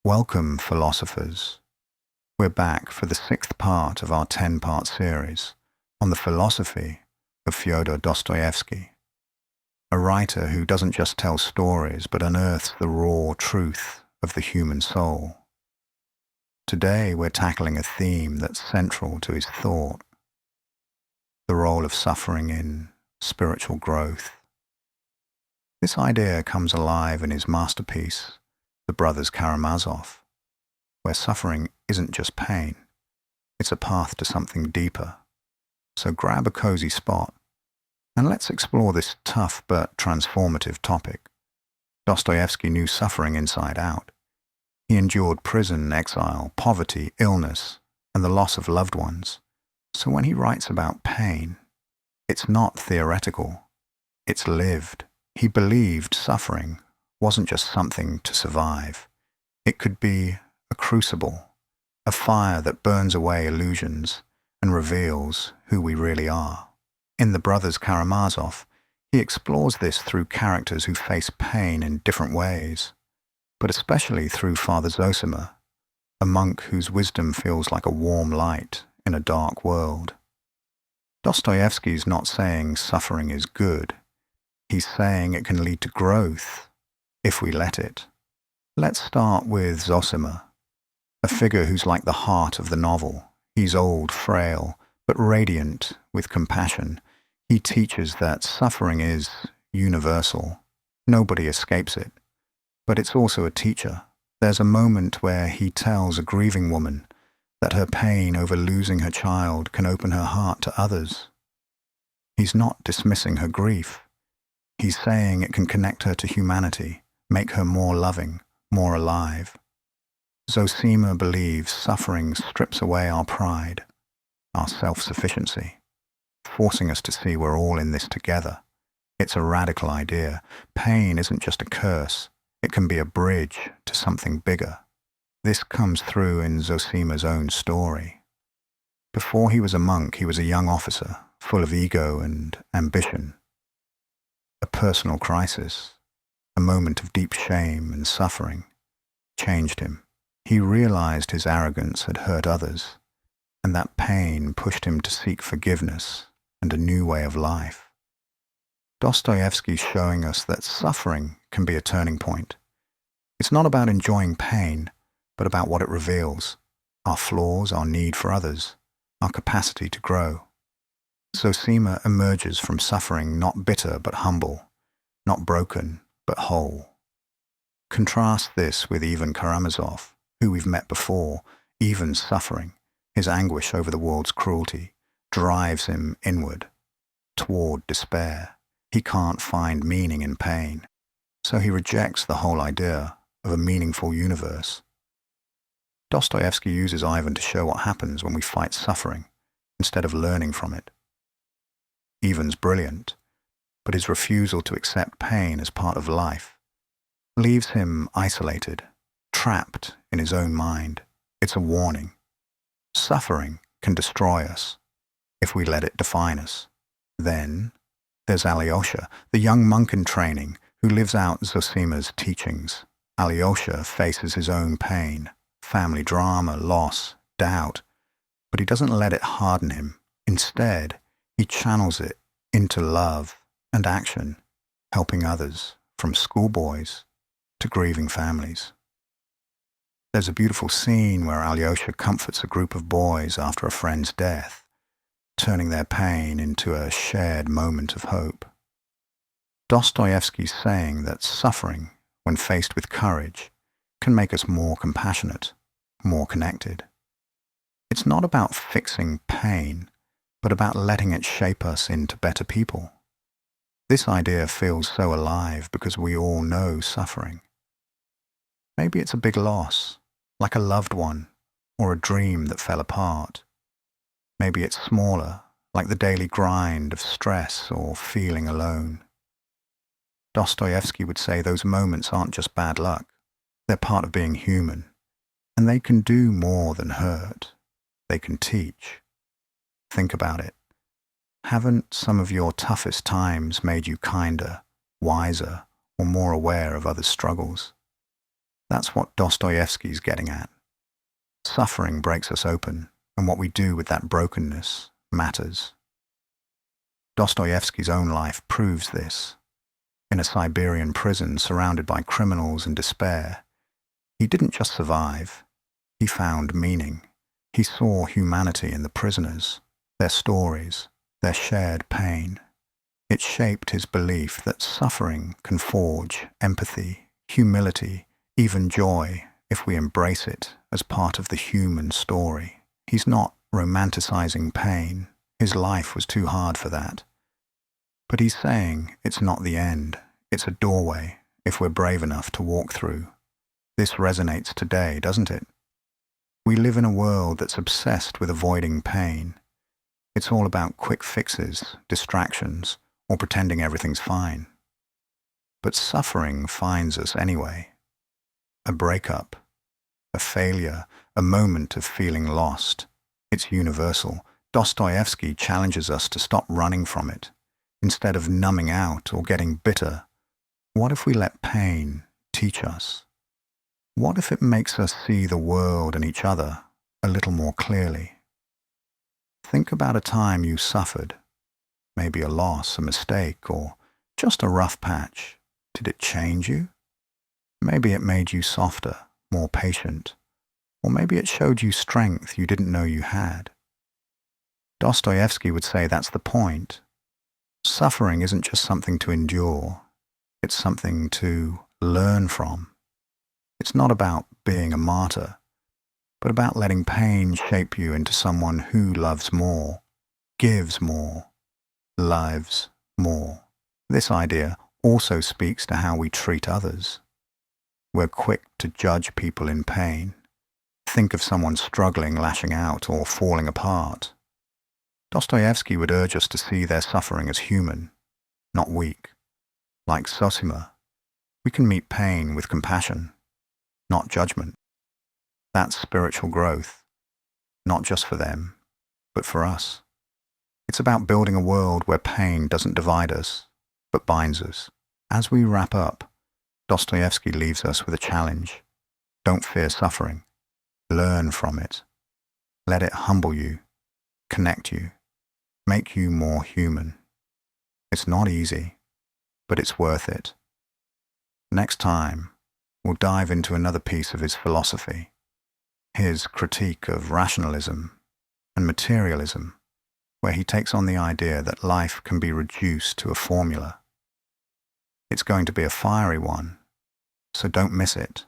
Welcome, philosophers. We're back for the sixth part of our 10-part series on the philosophy of Fyodor Dostoevsky, a writer who doesn't just tell stories but unearths the raw truth of the human soul. Today we're tackling a theme that's central to his thought, the role of suffering in spiritual growth. This idea comes alive in his masterpiece, The Brothers Karamazov, where suffering isn't just pain, it's a path to something deeper. So grab a cozy spot, and let's explore this tough but transformative topic. Dostoevsky knew suffering inside out. He endured prison, exile, poverty, illness, and the loss of loved ones. So when he writes about pain, it's not theoretical, it's lived. He believed suffering wasn't just something to survive. It could be a crucible, a fire that burns away illusions and reveals who we really are. In The Brothers Karamazov, he explores this through characters who face pain in different ways, but especially through Father Zosima, a monk whose wisdom feels like a warm light in a dark world. Dostoevsky's not saying suffering is good. He's saying it can lead to growth, if we let it. Let's start with Zosima, a figure who's like the heart of the novel. He's old, frail, but radiant with compassion. He teaches that suffering is universal. Nobody escapes it. But it's also a teacher. There's a moment where he tells a grieving woman that her pain over losing her child can open her heart to others. He's not dismissing her grief. He's saying it can connect her to humanity, make her more loving, more alive. Zosima believes suffering strips away our pride, our self-sufficiency, forcing us to see we're all in this together. It's a radical idea. Pain isn't just a curse. It can be a bridge to something bigger. This comes through in Zosima's own story. Before he was a monk, he was a young officer, full of ego and ambition. A personal crisis, a moment of deep shame and suffering, changed him. He realized his arrogance had hurt others, and that pain pushed him to seek forgiveness and a new way of life. Dostoevsky's showing us that suffering can be a turning point. It's not about enjoying pain, but about what it reveals, our flaws, our need for others, our capacity to grow. Zosima emerges from suffering not bitter but humble, not broken but whole. Contrast this with Ivan Karamazov, who we've met before. Ivan's suffering, his anguish over the world's cruelty, drives him inward, toward despair. He can't find meaning in pain, so he rejects the whole idea of a meaningful universe. Dostoevsky uses Ivan to show what happens when we fight suffering instead of learning from it. Ivan's brilliant, but his refusal to accept pain as part of life leaves him isolated, trapped in his own mind. It's a warning. Suffering can destroy us if we let it define us. Then there's Alyosha, the young monk in training who lives out Zosima's teachings. Alyosha faces his own pain, family drama, loss, doubt, but he doesn't let it harden him. Instead, he channels it into love and action, helping others, from schoolboys to grieving families. There's a beautiful scene where Alyosha comforts a group of boys after a friend's death, turning their pain into a shared moment of hope. Dostoevsky's saying that suffering, when faced with courage, can make us more compassionate, more connected. It's not about fixing pain, but about letting it shape us into better people. This idea feels so alive because we all know suffering. Maybe it's a big loss, like a loved one or a dream that fell apart. Maybe it's smaller, like the daily grind of stress or feeling alone. Dostoevsky would say those moments aren't just bad luck. They're part of being human, and they can do more than hurt. They can teach. Think about it. Haven't some of your toughest times made you kinder, wiser, or more aware of others' struggles? That's what Dostoevsky's getting at. Suffering breaks us open, and what we do with that brokenness matters. Dostoevsky's own life proves this. In a Siberian prison surrounded by criminals and despair, he didn't just survive, he found meaning. He saw humanity in the prisoners, their stories, their shared pain. It shaped his belief that suffering can forge empathy, humility, even joy if we embrace it as part of the human story. He's not romanticizing pain. His life was too hard for that. But he's saying it's not the end. It's a doorway if we're brave enough to walk through. This resonates today, doesn't it? We live in a world that's obsessed with avoiding pain. It's all about quick fixes, distractions, or pretending everything's fine. But suffering finds us anyway. A breakup, a failure, a moment of feeling lost. It's universal. Dostoevsky challenges us to stop running from it. Instead of numbing out or getting bitter, what if we let pain teach us? What if it makes us see the world and each other a little more clearly? Think about a time you suffered, maybe a loss, a mistake, or just a rough patch. Did it change you? Maybe it made you softer, more patient, or maybe it showed you strength you didn't know you had. Dostoevsky would say that's the point. Suffering isn't just something to endure, it's something to learn from. It's not about being a martyr, but about letting pain shape you into someone who loves more, gives more, lives more. This idea also speaks to how we treat others. We're quick to judge people in pain. Think of someone struggling, lashing out, or falling apart. Dostoevsky would urge us to see their suffering as human, not weak. Like Zosima, we can meet pain with compassion, not judgment. That's spiritual growth, not just for them, but for us. It's about building a world where pain doesn't divide us, but binds us. As we wrap up, Dostoevsky leaves us with a challenge. Don't fear suffering. Learn from it. Let it humble you, connect you, make you more human. It's not easy, but it's worth it. Next time, we'll dive into another piece of his philosophy, his critique of rationalism and materialism, where he takes on the idea that life can be reduced to a formula. It's going to be a fiery one, so don't miss it.